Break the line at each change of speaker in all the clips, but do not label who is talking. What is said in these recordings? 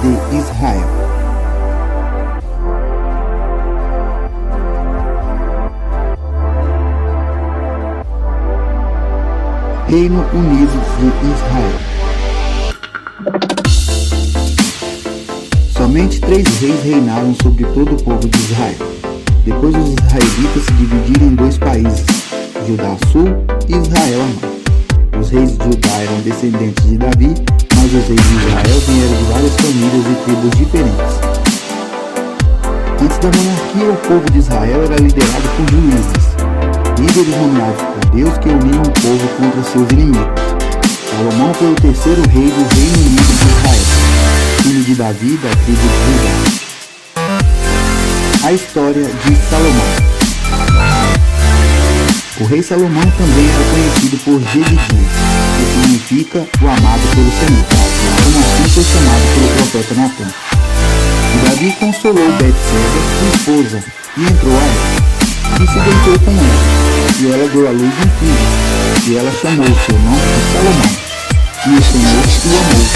de Israel. Reino Unido de Israel. Somente 3 reis reinaram sobre todo o povo de Israel. Depois os israelitas se dividiram em 2 países, Judá Sul e Israel Norte. Os reis de Judá eram descendentes de Davi, mas os reis de Israel vieram de várias famílias e tribos diferentes. Antes da monarquia, o povo de Israel era liderado por juízes, líderes nomeados por Deus que uniam o povo contra seus inimigos. Salomão foi o 3º rei do Reino Unido de Israel, filho de Davi da tribo de Judá. A história de Salomão. O rei Salomão também era conhecido por Jedidias, que significa o amado pelo Senhor, como assim foi chamado pelo profeta Natã. E Davi consolou Betseba, sua esposa, e entrou a ela, e se deitou com ela, e ela deu à luz um filho, e ela chamou o seu nome de Salomão, e o Senhor o amou,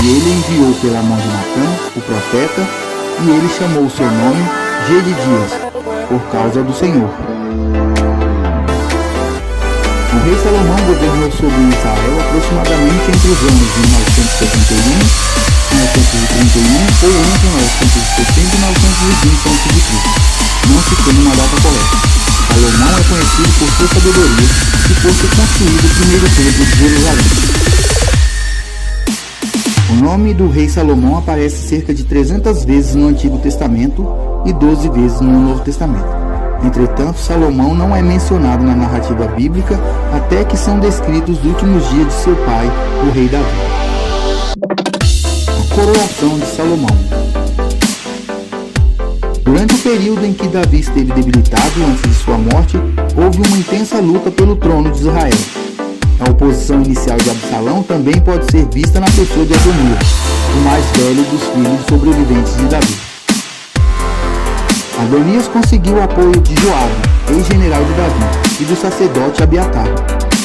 e ele enviou pela mão de Natã, o profeta, e ele chamou o seu nome Jedidias, por causa do Senhor. O rei Salomão governou sobre Israel aproximadamente entre os anos de 971, 931 ou entre 960 e 920 a.C., não se tem uma data correta. Salomão é conhecido por sua sabedoria e por ter construído o primeiro templo de Jerusalém. O nome do rei Salomão aparece cerca de 300 vezes no Antigo Testamento e 12 vezes no Novo Testamento. Entretanto, Salomão não é mencionado na narrativa bíblica até que são descritos os últimos dias de seu pai, o rei Davi. A coroação de Salomão. Durante o período em que Davi esteve debilitado antes de sua morte, houve uma intensa luta pelo trono de Israel. A oposição inicial de Absalão também pode ser vista na pessoa de Adonias, o mais velho dos filhos sobreviventes de Davi. Adonias conseguiu o apoio de Joabe, ex-general de Davi, e do sacerdote Abiatar,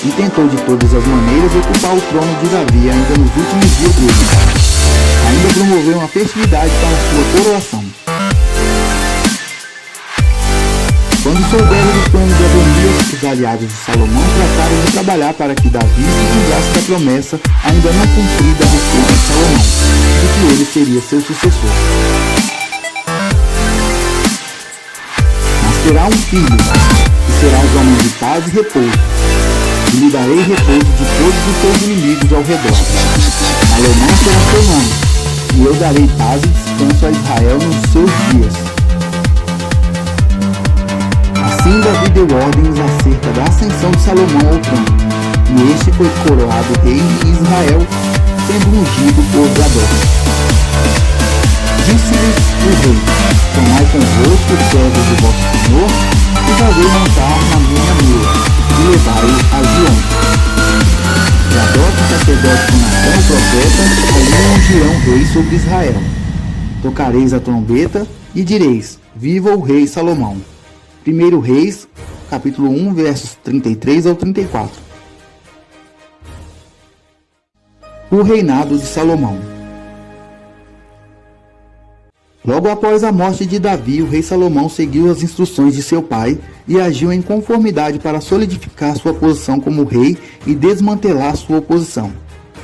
e tentou de todas as maneiras ocupar o trono de Davi ainda nos últimos dias dele. Ainda promoveu uma festividade para sua coroação. Quando souberam dos planos de Adonias, os aliados de Salomão trataram de trabalhar para que Davi se vingasse da promessa ainda não cumprida a respeito de Salomão, de que ele seria seu sucessor. Terá um filho, e será um homem de paz e repouso, e lhe darei repouso de todos os seus inimigos ao redor. Salomão será seu nome, e eu darei paz e descanso a Israel nos seus dias. Assim Davi deu ordens acerca da ascensão de Salomão ao trono, e este foi coroado rei de Israel, sendo ungido por Zadok. Disse-lhes o rei: tomai convosco os servos do vosso Senhor, e fazei montar na minha mula, e levai-o a Gion. Zadok, sacerdote com Natã, o profeta, ali ungirão rei sobre Israel. Tocareis a trombeta, e direis: viva o rei Salomão. 1 Reis, capítulo 1, versos 33 ao 34. O reinado de Salomão. Logo após a morte de Davi, o rei Salomão seguiu as instruções de seu pai e agiu em conformidade para solidificar sua posição como rei e desmantelar sua oposição.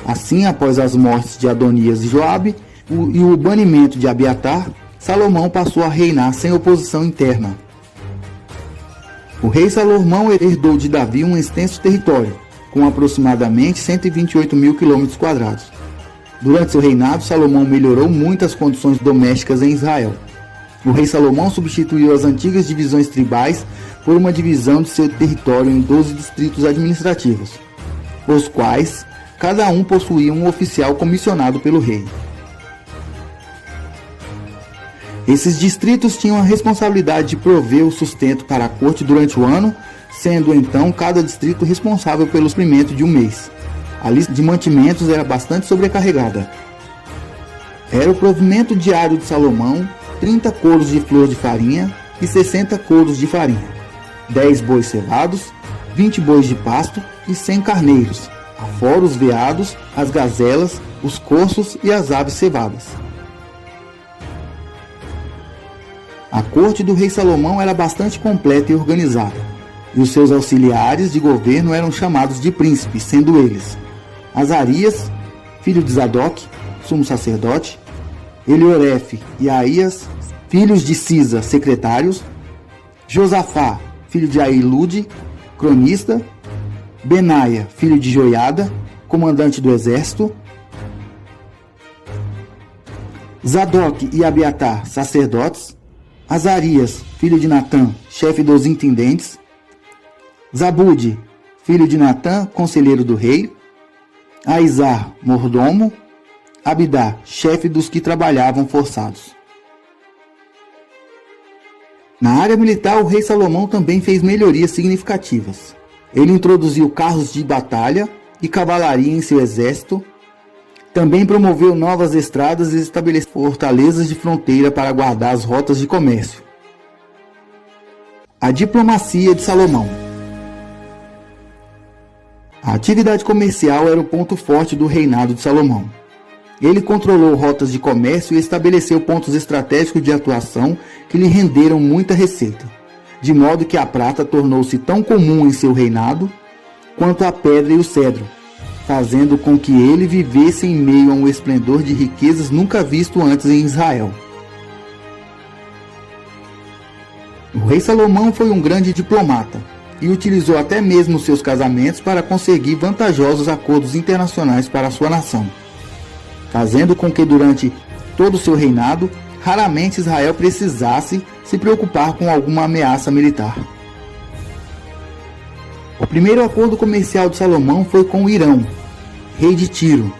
Assim, após as mortes de Adonias e Joabe e o banimento de Abiatar, Salomão passou a reinar sem oposição interna. O rei Salomão herdou de Davi um extenso território, com aproximadamente 128 mil quilômetros quadrados. Durante seu reinado, Salomão melhorou muito as condições domésticas em Israel. O rei Salomão substituiu as antigas divisões tribais por uma divisão de seu território em 12 distritos administrativos, os quais cada um possuía um oficial comissionado pelo rei. Esses distritos tinham a responsabilidade de prover o sustento para a corte durante o ano, sendo então cada distrito responsável pelo suprimento de um mês. A lista de mantimentos era bastante sobrecarregada. Era o provimento diário de Salomão: 30 coros de flor de farinha e 60 coros de farinha, 10 bois cevados, 20 bois de pasto e 100 carneiros, afora os veados, as gazelas, os corços e as aves cevadas. A corte do rei Salomão era bastante completa e organizada, e os seus auxiliares de governo eram chamados de príncipes, sendo eles Azarias, filho de Zadok, sumo sacerdote, Eliorefe e Aías, filhos de Cisa, secretários, Josafá, filho de Ahilude, cronista, Benaia, filho de Joiada, comandante do exército, Zadok e Abiatar, sacerdotes, Azarias, filho de Natã, chefe dos intendentes, Zabude, filho de Natã, conselheiro do rei, Aizar, mordomo, Abidá, chefe dos que trabalhavam forçados. Na área militar, o rei Salomão também fez melhorias significativas. Ele introduziu carros de batalha e cavalaria em seu exército. Também promoveu novas estradas e estabeleceu fortalezas de fronteira para guardar as rotas de comércio. A diplomacia de Salomão. A atividade comercial era o ponto forte do reinado de Salomão. Ele controlou rotas de comércio e estabeleceu pontos estratégicos de atuação que lhe renderam muita receita, de modo que a prata tornou-se tão comum em seu reinado quanto a pedra e o cedro, fazendo com que ele vivesse em meio a um esplendor de riquezas nunca visto antes em Israel. O rei Salomão foi um grande diplomata e utilizou até mesmo seus casamentos para conseguir vantajosos acordos internacionais para a sua nação, fazendo com que durante todo o seu reinado, raramente Israel precisasse se preocupar com alguma ameaça militar. O primeiro acordo comercial de Salomão foi com o Irão, rei de Tiro.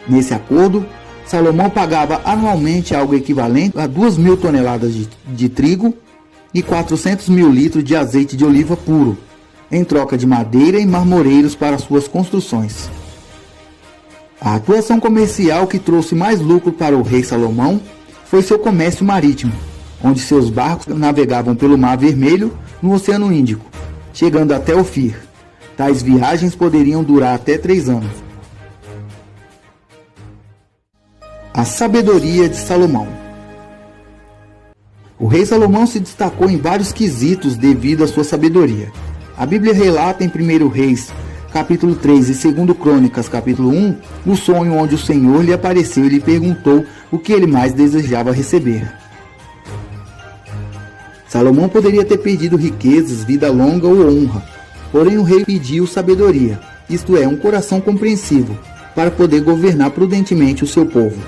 Nesse acordo, Salomão pagava anualmente algo equivalente a 2.000 toneladas de trigo e 400.000 litros de azeite de oliva puro, em troca de madeira e marmoreiros para suas construções. A atuação comercial que trouxe mais lucro para o rei Salomão foi seu comércio marítimo, onde seus barcos navegavam pelo Mar Vermelho no Oceano Índico, chegando até Ofir. Tais viagens poderiam durar até 3 anos. A sabedoria de Salomão. O rei Salomão se destacou em vários quesitos devido à sua sabedoria. A Bíblia relata em 1 Reis, capítulo 3 e 2 Crônicas, capítulo 1, o sonho onde o Senhor lhe apareceu e lhe perguntou o que ele mais desejava receber. Salomão poderia ter pedido riquezas, vida longa ou honra, porém o rei pediu sabedoria, isto é, um coração compreensivo, para poder governar prudentemente o seu povo.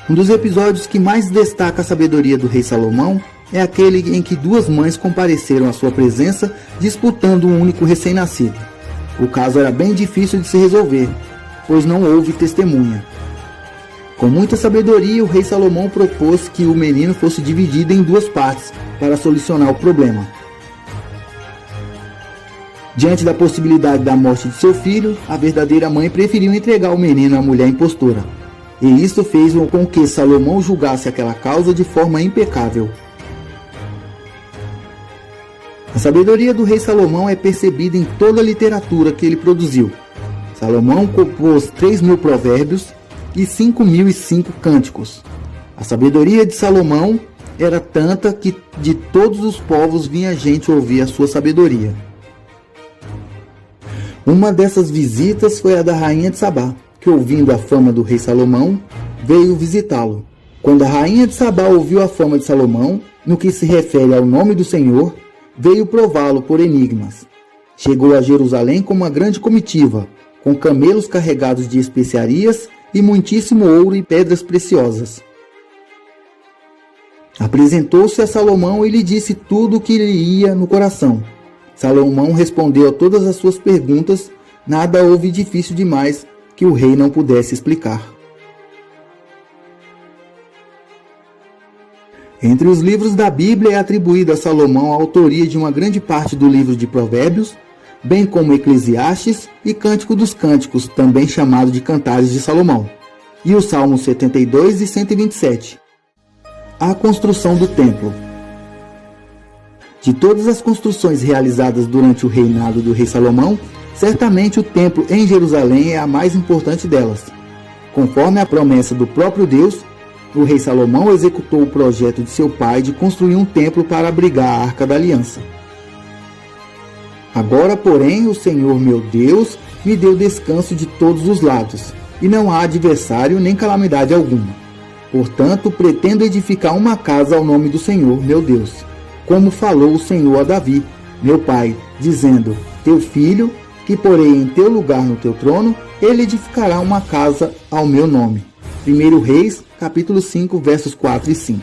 Um dos episódios que mais destaca a sabedoria do rei Salomão é aquele em que 2 mães compareceram à sua presença disputando um único recém-nascido. O caso era bem difícil de se resolver, pois não houve testemunha. Com muita sabedoria, o rei Salomão propôs que o menino fosse dividido em 2 partes para solucionar o problema. Diante da possibilidade da morte de seu filho, a verdadeira mãe preferiu entregar o menino à mulher impostora. E isso fez com que Salomão julgasse aquela causa de forma impecável. A sabedoria do rei Salomão é percebida em toda a literatura que ele produziu. Salomão compôs 3.000 provérbios e 5.005 cânticos. A sabedoria de Salomão era tanta que de todos os povos vinha gente ouvir a sua sabedoria. Uma dessas visitas foi a da rainha de Sabá, que, ouvindo a fama do rei Salomão, veio visitá-lo. Quando a rainha de Sabá ouviu a fama de Salomão, no que se refere ao nome do Senhor, veio prová-lo por enigmas. Chegou a Jerusalém com uma grande comitiva, com camelos carregados de especiarias e muitíssimo ouro e pedras preciosas. Apresentou-se a Salomão e lhe disse tudo o que lhe ia no coração. Salomão respondeu a todas as suas perguntas, nada houve difícil demais que o rei não pudesse explicar. Entre os livros da Bíblia é atribuída a Salomão a autoria de uma grande parte do livro de Provérbios, bem como Eclesiastes e Cântico dos Cânticos, também chamado de Cantares de Salomão, e os Salmos 72 e 127. A construção do templo. De todas as construções realizadas durante o reinado do rei Salomão, certamente o templo em Jerusalém é a mais importante delas. Conforme a promessa do próprio Deus, o rei Salomão executou o projeto de seu pai de construir um templo para abrigar a Arca da Aliança. Agora, porém, o Senhor meu Deus me deu descanso de todos os lados, e não há adversário nem calamidade alguma. Portanto, pretendo edificar uma casa ao nome do Senhor meu Deus, como falou o Senhor a Davi, meu pai, dizendo: teu filho, que porei em teu lugar no teu trono, ele edificará uma casa ao meu nome. 1 Reis, capítulo 5, versos 4 e 5.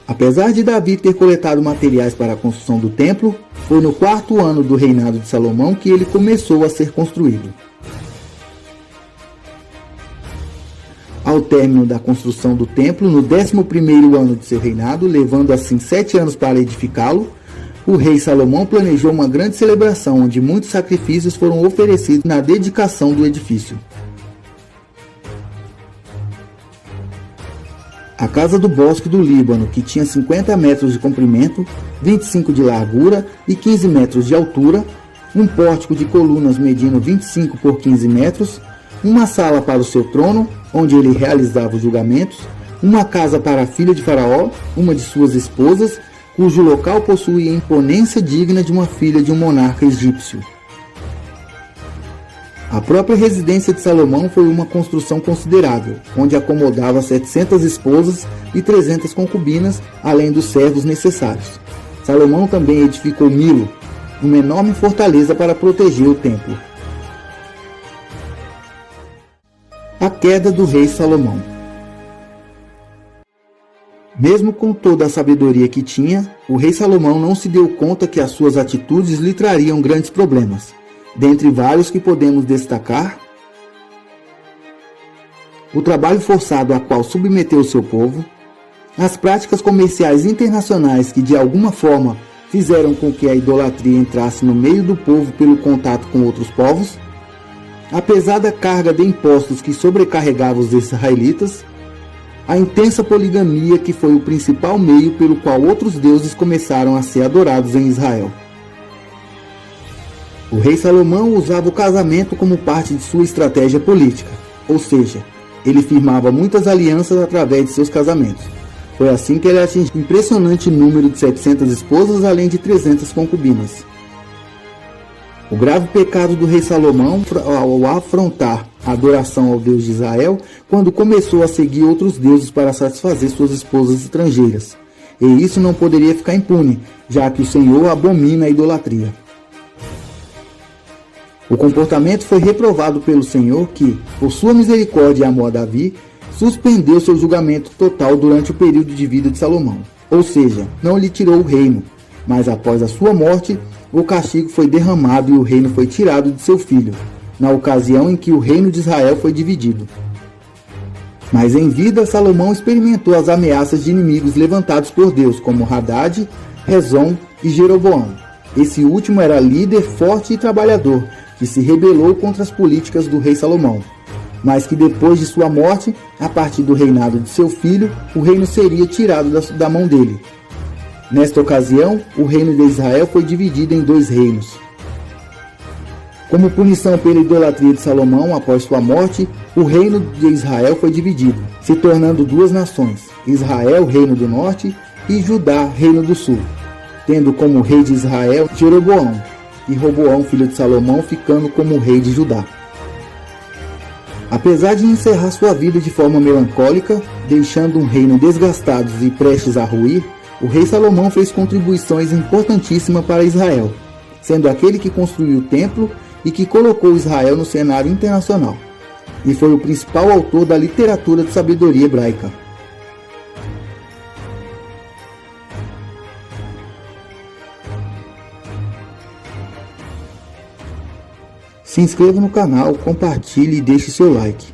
Apesar de Davi ter coletado materiais para a construção do templo, foi no 4º ano do reinado de Salomão que ele começou a ser construído. Ao término da construção do templo, no 11º ano de seu reinado, levando assim 7 anos para edificá-lo, o rei Salomão planejou uma grande celebração onde muitos sacrifícios foram oferecidos na dedicação do edifício. A casa do bosque do Líbano, que tinha 50 metros de comprimento, 25 de largura e 15 metros de altura, um pórtico de colunas medindo 25 por 15 metros, uma sala para o seu trono, onde ele realizava os julgamentos, uma casa para a filha de Faraó, uma de suas esposas, cujo local possuía a imponência digna de uma filha de um monarca egípcio. A própria residência de Salomão foi uma construção considerável, onde acomodava 700 esposas e 300 concubinas, além dos servos necessários. Salomão também edificou Milo, uma enorme fortaleza para proteger o templo. A queda do rei Salomão. Mesmo com toda a sabedoria que tinha, o rei Salomão não se deu conta que as suas atitudes lhe trariam grandes problemas. Dentre vários que podemos destacar: o trabalho forçado a qual submeteu o seu povo, as práticas comerciais internacionais que de alguma forma fizeram com que a idolatria entrasse no meio do povo pelo contato com outros povos, a pesada carga de impostos que sobrecarregava os israelitas, a intensa poligamia que foi o principal meio pelo qual outros deuses começaram a ser adorados em Israel. O rei Salomão usava o casamento como parte de sua estratégia política, ou seja, ele firmava muitas alianças através de seus casamentos. Foi assim que ele atingiu um impressionante número de 700 esposas, além de 300 concubinas. O grave pecado do rei Salomão ao afrontar a adoração ao Deus de Israel, quando começou a seguir outros deuses para satisfazer suas esposas estrangeiras. E isso não poderia ficar impune, já que o Senhor abomina a idolatria. O comportamento foi reprovado pelo Senhor que, por sua misericórdia e amor a Davi, suspendeu seu julgamento total durante o período de vida de Salomão. Ou seja, não lhe tirou o reino, mas após a sua morte, o castigo foi derramado e o reino foi tirado de seu filho, na ocasião em que o reino de Israel foi dividido. Mas em vida, Salomão experimentou as ameaças de inimigos levantados por Deus, como Hadad, Rezon e Jeroboão. Esse último era líder forte e trabalhador, que se rebelou contra as políticas do rei Salomão, mas que depois de sua morte, a partir do reinado de seu filho, o reino seria tirado da mão dele. Nesta ocasião, o reino de Israel foi dividido em 2 reinos. Como punição pela idolatria de Salomão após sua morte, o reino de Israel foi dividido, se tornando 2 nações, Israel, reino do norte, e Judá, reino do sul, tendo como rei de Israel Jeroboão, e Roboão, filho de Salomão, ficando como rei de Judá. Apesar de encerrar sua vida de forma melancólica, deixando um reino desgastado e prestes a ruir, o rei Salomão fez contribuições importantíssimas para Israel, sendo aquele que construiu o templo e que colocou Israel no cenário internacional, e foi o principal autor da literatura de sabedoria hebraica. Se inscreva no canal, compartilhe e deixe seu like.